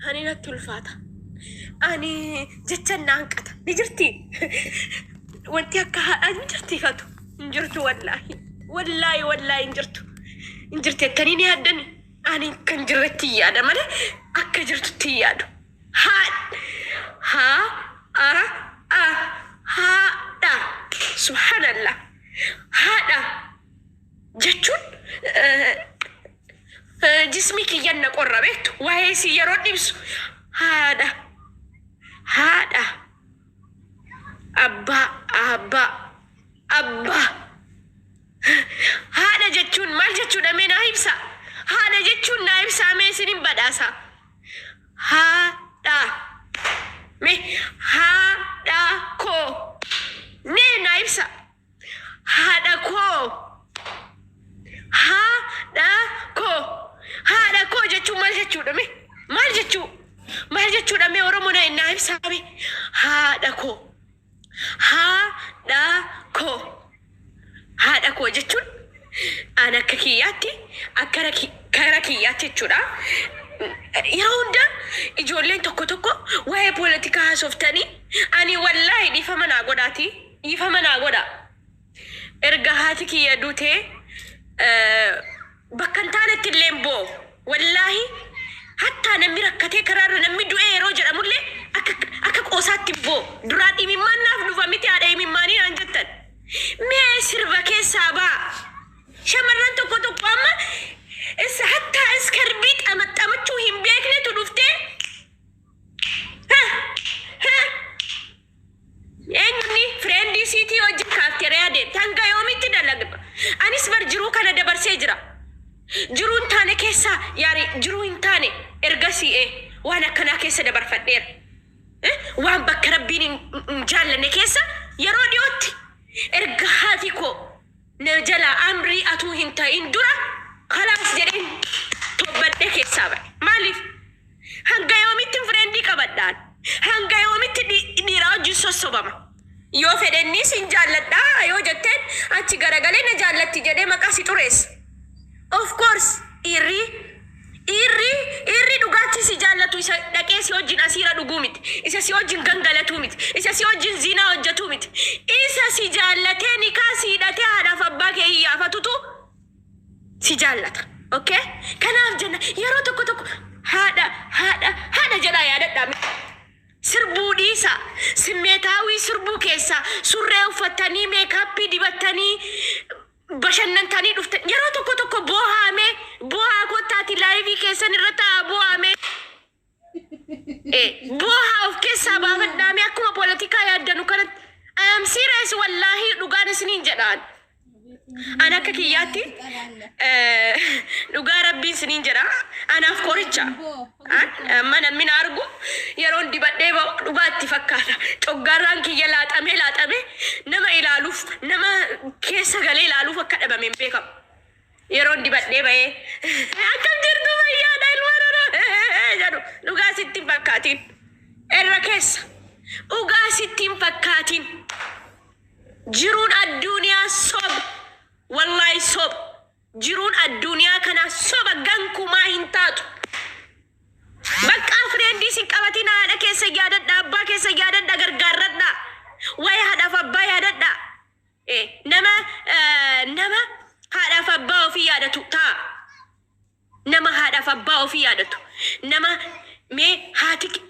أنا لا تلفاتا أنا جتنا عنكتا نجرتي وانت هكا نجرتي فاتو نجرتو والله نجرتي التنيني هدني أنا كان جرتي يا دمالي أكا جرتي يا دو ها هذا سبحان الله هذا جتون جسمي كي ينا قربت وهي سيارات نفسه هذا أبا هذا جتون ما جتون أمين نايبسا هذا جتون نايبسا ميسين بداسا هذا كو ني نايبسا هذا كو جتون مال جتون أمي ورمونا إن نايبسا هذا كو جتون أنا ككياتي كراكياتي تشورا يروندا إجولين توكو وهي بوليتيكا سوفتاني أني والله يفهمنا غودا إرجعاتي كي يدوتي بكنتانة الليمبو والله حتى نمي ركتي كرار نمي دوئي روجر أمولي أكا قوسات تبو درات إمي ما نافنو فميتي على إمي ماني أنجتن مي سربكي سابا شمران توكو أما إس حتى إسكربيت أمتشو هم بيكني تدوفتين يعني فريندي سيتي وجه كافتيريا دي تانغا يومي تدلق أنيس برجرو كان دبر سيجرا جرون تاني كيسا يعني جرون تاني إرقسي إيه وانا كنا كيسا دبر فدير وان بكربين مجال كيسا يرودي أوتي إرقهاتيكو نجلا أمري أتوهن تاين دورا خلاص جرين توبدك كيسا مالف هنگا يومي تنفرندي كبدان هنگا يومي تديراو جسو صبما يو فدني سنجالتا يو جتن أتي غرغالي نجالتي جدي مكاسي توريس of course irri dhugaatii si jaallatu isa dhaqee si wajjin asiira dhuguu miti isa si wajjin gangalatuu miti isa si wajjin zinaa hojjetuu miti isa si jaallatee nikaa si hidhatee haadhaaf abbaa kee iyyaafatutu si jaallata okay kanaaf jenna yeroo tokko haadha jedhaa yaadadhaa sirbuu dhiisa simmeetaawii sirbuu keessa surree uffatanii meekaappii dibattanii بشنن تاني دفت يرو توكو بوها كوتاتي لايفي كيسن رتا بوها بوها اوف كيسا بابا دامي اكو بوليتيكا يادنو كانت I am serious والله لغان سنين جدان أنا ككياتي لغا ربي سنين جدا أنا أفكوريتشا من أرجو يرون دي بدي لغا تفكّر تقارن كي يلات أمي نما إلالوف نما كيسا غلي إلالوف كده بمن بيكم يرون دي بدي بيه أكم جردو بيا دايل جانو لغا ستين فكاتين الركيس لغا ستين فكاتين جرون الدنيا صب والله صب جرون الدنيا كنا صب غنكو ما هنتاتو بقى فريندي سيكابتنا هذا كيس يادد أبا كيس يادد غرغردنا وي هذا فبا يادد نما هذا فبا في يادتو تا نما هذا فبا في يادتو نما مي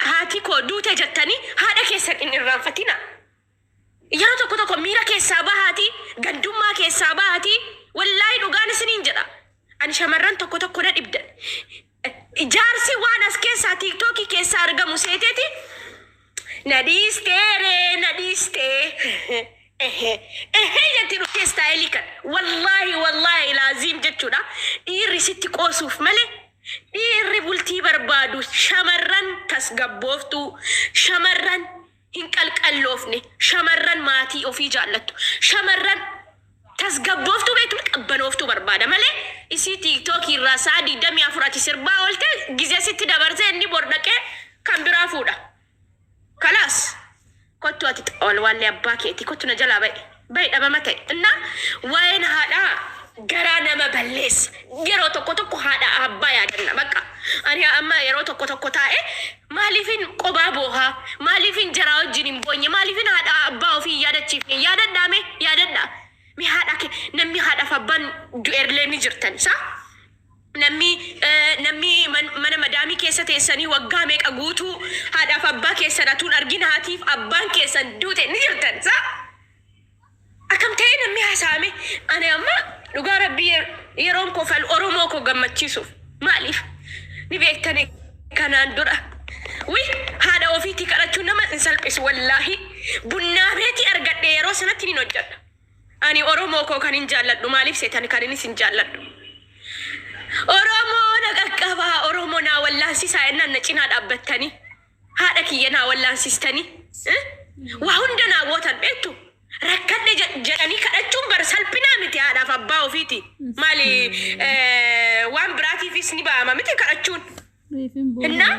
هاتي كو دوتة جتني هذا كيس إن الرانفتنا yeroo tokko miira keessaa bahaati gandummaa keessaa bahaati wallahi dhugaan isiniin jedha ani shamarran tokko na dhibdan ijaarsi waan as keessaa tiiktookii keessaa argamu seeteeti nadhiiste jetti dhufte istaayilii kan wallahi laaziim jechuudha dhiirri sitti qoosuuf malee dhiirri bultii barbaadu shamarran tasgabbooftu shamarran hinqalqalloofne shamarran maatii ofii jaallattu shamarran tasgabbooftu beektu qabbanooftu barbaada malee isii tiiktookii irraa sa'a 24 sirbaa oolte gizee sitti dabarsee inni bordaqee kan biraa fuudha kalaas kottu ati ol walli abbaa keeti kottu na jalaa ba'i dhabama ta'e inna waa'een haadhaa garaa nama balleessa yeroo tokko haadha abbaa yaadanna bakka Ani amma yeroo tokko taa'e maaliifin qobaa boohaa maaliifin jaraa wajjin hin boonye maaliifin haadha abbaa ofii yaadachiifne yaadadhaa mi haadha namni haadhaaf abbaan du'eerlee ni jirtan isaa namni mana madaamii keessa teessanii waggaa meeqa guutuu haadhaaf abbaa keessan atuun argina haatiif abbaan keessan duute ni jirtan isaa akkam ta'e namni haasa'ame ani amma dhugaa rabbii yeroon koo fal Oromoo koo gammachiisuuf maaliif ni beektanii kanaan dura haadha ofiitii kadhachuu nama hin salphisu wallaahi bunnaa beetii argadhe yeroo sanatti ni hojjedha ani Oromoo koo kan hin jaalladhu maaliif seetan kan innis hin jaalladhu Oromoo na qaqqabaa Oromoo naa wallaansisaa ennaan na cinaa dhaabbattanii haadha kiyya naa wallaansistanii waa hunda naa gootan beektu rakkadhe jedhanii kadhachuun bar salphinaa miti haadhaaf abbaa ofiiti maali waan biraatiifis ni ba'ama miti kadhachuun innaa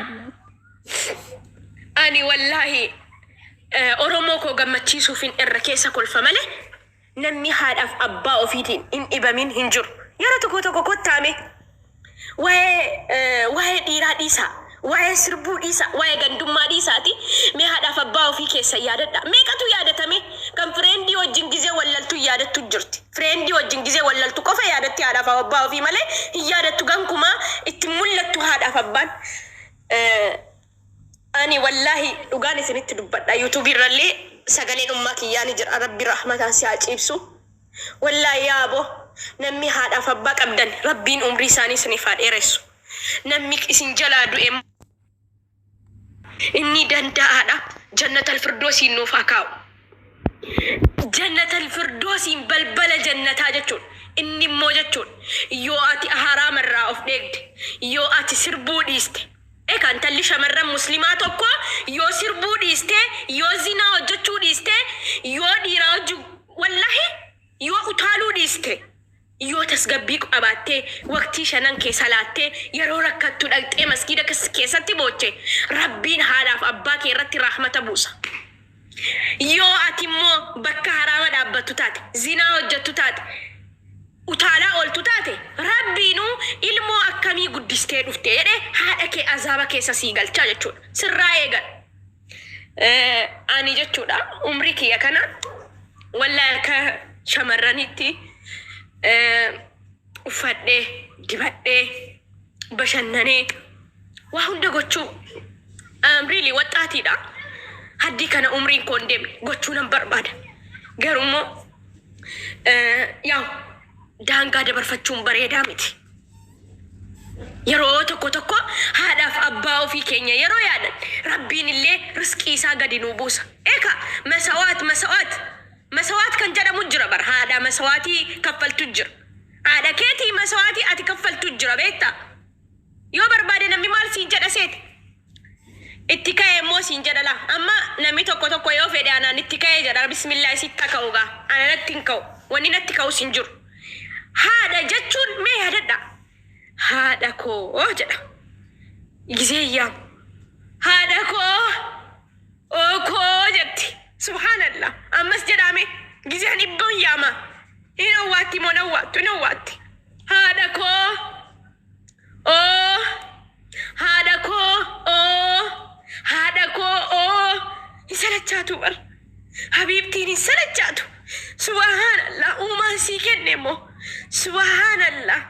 ani wallaahi Oromoo koo gammachiisuufin irra keessa kolfa malee namni haadhaaf abbaa ofiitiin hin dhibamin hin jiru yeroo tokko kottaame waa'ee dhiiraa dhiisaa waa'ee sirbuu dhiisaa waa'ee gandummaa dhiisaati mee haadhaaf abbaa ofii keessa yaadadha meeqatu yaadatame kan fireendii wajjin gizee wallaltu yaadattu jirti fireendii wajjin gizee wallaltu qofa yaadatti haadhaaf abbaa ofii malee hin yaadattu gankumaa itti mul'attu haadhaaf abbaan ani wallahi dhugaan isinitti dubbadha YouTube irrallee sagaleen ummaa kiyyaani jira rabbi rahmataan si haa ciibsu wallahi yaabo namni haadhaaf abbaa qabdan rabbiin umrii isaanii isiniif haa dheeressu namni isin jalaa du'e inni danda'aadha jannatal firdoosiin nuuf haa kaa'u jannatal firdoosiin balbala jannataa jechuun inni immoo jechuun yoo ati haraamarraa of dheegde yoo ati sirbuu dhiiste kan talli shamarran muslimaa tokko yoo sirbuu dhiiste yoo zinaa hojjechuu dhiiste yoo dhiiraa hojjuu wallahi yoo utaaluu dhiiste yoo tasgabbii qabaattee waqtii shanan keessa laattee yeroo rakkattu dhaqxee masgiida keessatti booche rabbiin haadhaaf abbaa kee irratti rahmata buusa yoo ati immoo bakka haraama dhaabbattu taate zinaa hojjettu taate utaalaa ooltu taate rabbiinuu ilmoo akkamii guddistee dhufte jedhe haadha kee azaaba keessa sii galchaa jechuudha sirraa eegan ani jechuudha umrii kiyya kana wallahi akka shamarranitti uffadhee dibadhee bashannanee waa hunda gochuu really waxaatiidha haddii kana umriin koo hin deemne gochuu nan barbaada garummoo daangaa dabarfachuun bareedaa miti yeroo tokko haadhaaf abbaa ofii keenya yeroo yaadan rabbiin illee riskii isaa gadi nuu buusa eka masawaat kan jedhamu jira bar haadha masawaatii kaffaltu jira haadha keetii masawaatii ati kaffaltu jira beektaa yoo barbaade namni maal siin jedha seeti itti ka'ee immoo siin jedha laa amma namni tokko yoo fedhe anaan itti ka'ee jedha bismillah isitti ka'ugaa ana natti hin ka'u wanni natti ka'u siin jiru haadha jechuun mee yaadadha haadha koo jedha gizeeyyaa haadha koo koo jetti subhaanallah ammas jedhame gizeen ibboon yaama hin awwaatti moo nawwaattu hin awwaatti haadha koo haadha koo hin salachaatu bar habiibtiin hin salachaatu subhaanallah uumaan sii kenne moo subhaanallah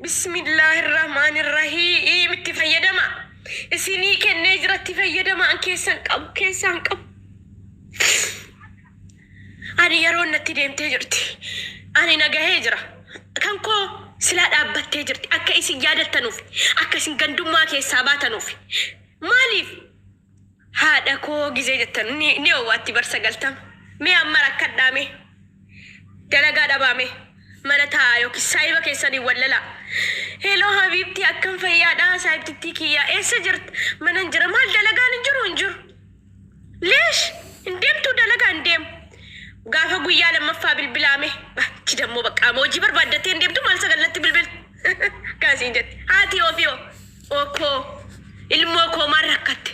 bismillahirrahmanirrahiim itti fayyadama isinii kennee jiratti fayyadama an keessaan qabu ani yeroon natti deemtee jirti ani nagahee jira kan koo silaa dhaabbattee jirti akka isin yaadattanuuf akka isin gandummaa keessaa baatanuuf maaliif haadha koo gizee jettan ni owwaatti barsa galtama mee amma rakkadhaame dalagaa dhabaame mana taa yookiin saayiba keessanii wallala heloo habiibti akkam fayyaadhaa saayibtittii kiyyaa eessa jirta mana hin jira maal dalagaan hin jiru leesh hin deemtuu dalagaa hin deemu gaafa guyyaa lammaffaa bilbilaame achi dammoo bakka hojii barbaaddattee hin deemtu maal sagallatti bilbil kaasiin jetti haati ofii okoo ilmoo koo maal rakkatte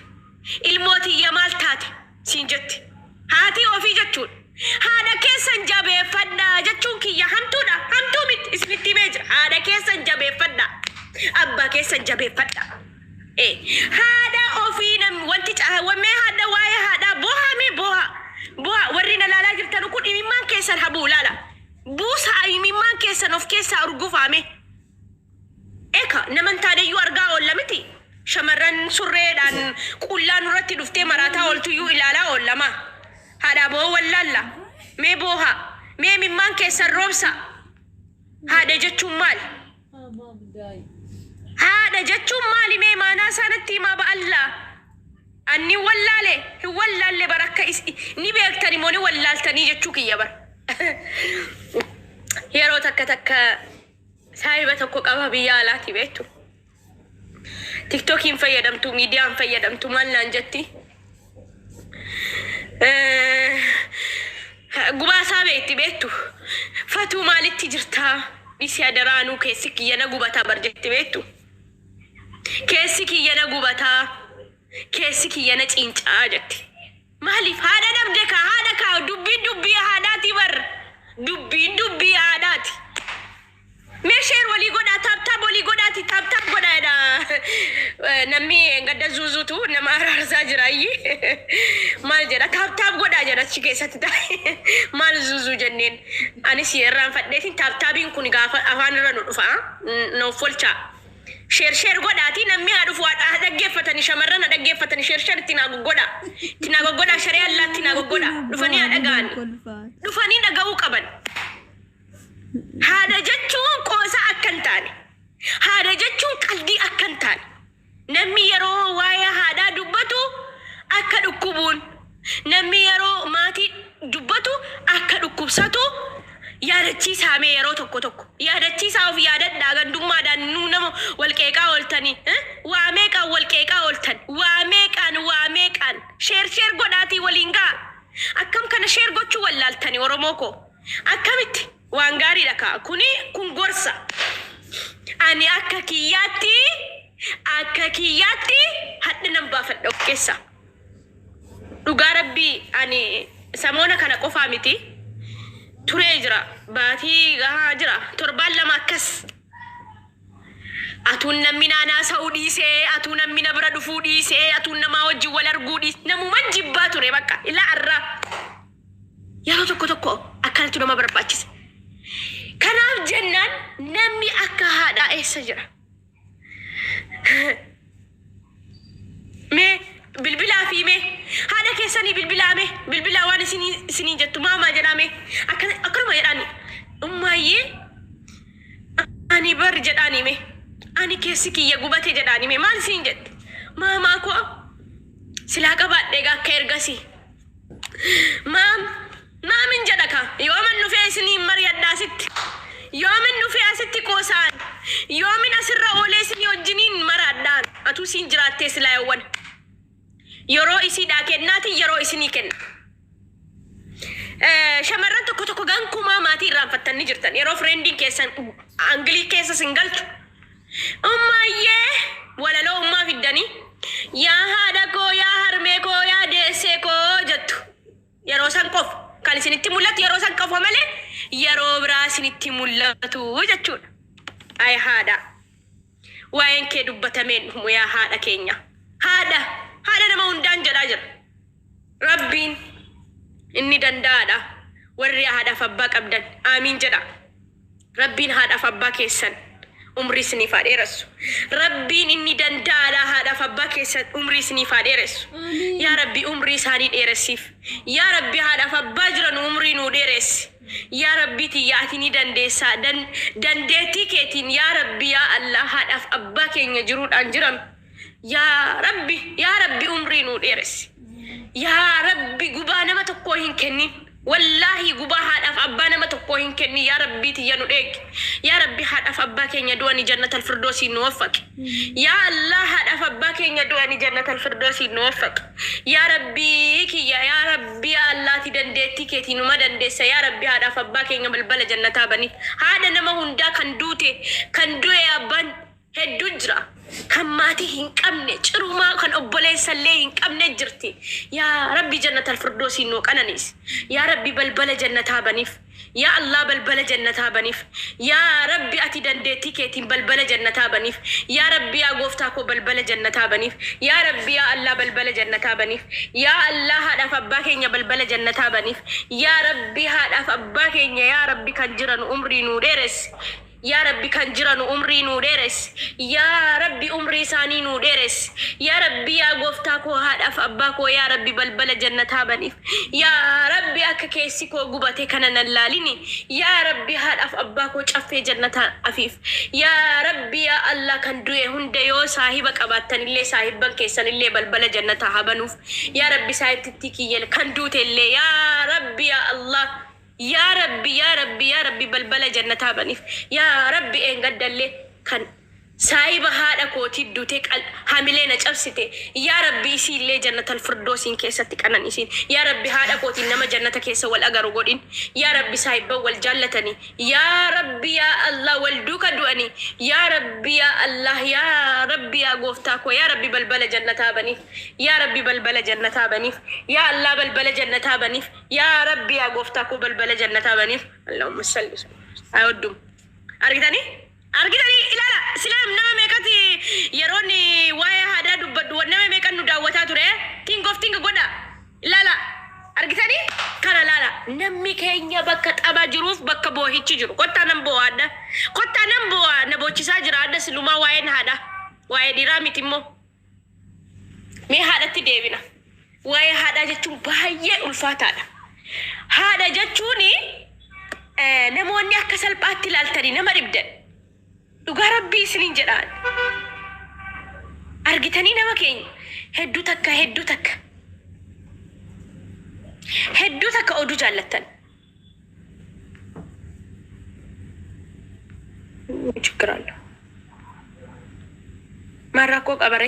ilmoo tiyya maal taate siin jetti haati ofii jechuudha haadha keessan jabeeffadhaa jechuun kiyya hamtuu miti isinitti himee jira haadha keessan jabeeffadhaa abbaa keessan jabeeffadhaa هذا أوفينا وانت وما هذا واي هذا بوها مي بوها ورينا لا جرت نقول إمام كيسر حبو لا بوس هاي إمام كيسر نوف كيسر أرجوف عمي إيكا نمن تاني يورجع ولا متي شمرن سريران كلنا نرتي دفتي مراتا ولتيو إلى لا ولا ما هذا بو ولا لا مي بوها مي إمام كيسر روبسا هذا جت مال هذا جت مالي مي ما ناسانتي ما بألا أني ولا لي بركة نبي أكتر موني ولا التاني جتشوكي يا بر يا رو تك سايبة تكوك أبا بيالاتي بيتو تيك توك ينفيدمتو ميديا ينفيدمتو مالنا انجتي قباسا بيتي بيتو فاتو مالتي جرتا بيسي أدرانو كيسيكي ينا قباتا برجتي بيتو كيسيكي ينا قباتا كيسيكي ينا تينج آجتي ماليف هذا نبدك هذا كاو دبي هاداتي بر دبي هاداتي مشير ولي قدا تاب ولي قدا تاب قدا دا نمي قدا زوزوتو نما رارزا جراي مال جرا تاب قدا جرا شكي ستدا مال زوزو جنين أنا سيران فديتين تابين كوني غافا أفان رانو فا نو فولشا شير قدا تي نمي عرفوا هذا جفتني شمرنا هذا جفتني شير تناغو قدا شريعة الله تناغو قدا دفني هذا غاني دفني نغاو كبن هذا جتشون قوسا أكنتاني هذا جتشون قلدي أكنتاني نمي يرو وايا هذا دبتو أكدو كبون نمي يرو ماتي دبتو أكدو كبساتو يارتشي سامي يرو توكو يارتشي ساوف يادت داغن دوما دانو نمو والكيكا والتاني واميكا والكيكا والتاني واميكان شير قداتي ولينغا أكم كان شير قدشو والالتاني ورموكو أكمتي وانغاري لكا كوني كونغورسا أني أكاكياتي حتى نمبا فدوكيسا ربي أني سامونا كان قفا متي تريجرا باتي غاجرا تربان لما كس أتون نمينا ناسا وديسي أتون نمينا بردفو ديسي أتون نما وجي والارغو ديسي نمو منجب باتو ريبكا إلا عرا يارو توكو أكالتو نما برباچيس كناف جنان نمي أكا هذا إيه سجرة مي بالبلا في مي هذا كيساني بالبلا وانا سنين جتو ماما جرامي أكرم يراني أمي أني بر جداني مي أني كيسكي يقوبتي جداني مي مال سنين جت ماما كو سلاكا بعد ديگا كيرغسي ما من جدك يوم النفي سنين مريد داست يوم النفي أستي كوسان يوم أسر أولي سنين وجنين مرادان أتو سين جرات تسلا يوان يرو إسي داكن ناتي يرو إسني كن شمران تكو غانكو ما ماتي رام فتن نجرتن يرو فريندين كيسان أنجلي كيسا سنجلت ولا لو أمما في الدني يا هادكو يا هرميكو يا ديسيكو جتو يرو سنقف كان سنتي مولات يرو سنقف ومالي يرو برا سنتي مولاتو جتون أي هذا وين كي دبتمين هم يا هذا كينيا هذا نما وندان جراجر ربين إني دندادا وري هذا فباك أبدا آمين جدا ربين هذا فباك يسن umri sini faderes rabbin inni dandala hada fabbake sa umri sini faderes ya rabbi umri sani deresif ya rabbi hada fabbajran umri no deres ya rabbi ti yatini dandesa dan deti ketin ya rabbi ya allah hada fabbake ngajrud anjiram ya rabbi umri no deres ya rabbi gubana mata ko hinkenin والله غبا هذا أبانا ما تقوين كني يا ربي تيانو ديك يا ربي هذا أباك يدواني جنة الفردوس نوفق يا الله هذا أباك يدواني جنة الفردوس نوفق يا ربي كي يا ربي يا الله تدندتي كي تنو ما دندس يا ربي هذا أباك يبلبل جنة بني هذا نما هندا كان دوي أبان هدوجرا كان ماتي هنكمني شروما كان أبولي سلي هنكمني جرتي يا ربي جنة الفردوس نوك أنا نيس يا ربي بلبل جنة بنيف يا الله بلبل جنتها بنيف يا ربي أتي دندتي كيتين بلبل جنتها بنيف يا ربي يا غوفتاكو بلبل جنتها بنيف يا ربي يا الله بلبل جنتها بنيف يا الله هذا فباك يا بلبل جنتها بنيف يا ربي هذا فباك يا ربي كنجرن عمري نوريرس يا ربي كنجرن عمري نوريرس يا ربي عمري ساني نوريرس يا ربي يا غوفتاكو هذا فباكو يا ربي بلبل جنتها بنيف يا ربي أككيسيكو غبتي كنن اللاليني يا ربي هذا فباكو شفي جنتها أفيف يا ربي يا الله كندوي هنديو صاحبك أباتن اللي صاحبك كيسن اللي بلبل جنتها بنوف يا ربي صاحب تتيكي كندوت اللي يا ربي يا الله يا ربي يا ربي يا ربي بلبل جنتها بنيف يا ربي إن قد اللي كان سايبة هذا كوتي دوتك حاملين أجابسته يا ربي يسير لي جنة الفردوس إن كيستك أنا نسين يا ربي هذا كوتي إنما جنة كيس والأجر وقولين يا ربي سايبة والجلتني يا ربي يا الله والدوك دواني يا ربي يا الله يا ربي يا غوفتاكو يا ربي بلبل جنتها بنيف يا ربي بلبل جنتها بنيف يا الله بلبل جنتها بنيف يا ربي يا غوفتاكو بلبل جنتها بنيف اللهم صل أودم أرجعني أرجعني لا لا سلام نما ميكاتي يروني واي هذا دبدو نما ميكان نداوتا ترى تينغ قدا لا لا أرجعني كلا لا لا نمي كينيا بكت أبا جروف بك بوهي تجرو كتا نمبو هذا كتا نمبو نبو تساجر هذا سلوما واين هذا واي ديرامي تيمو مي هذا تديبنا واي هذا جتون باية الفاتحة هذا جتوني نموني أكسل باتي لالتاني نما ربدا dhugaa rabbii isiniin jedhaan argitanii nama keenya hedduu takka oduu jaallattan ችግር አለው ማራቆ ቀበሬ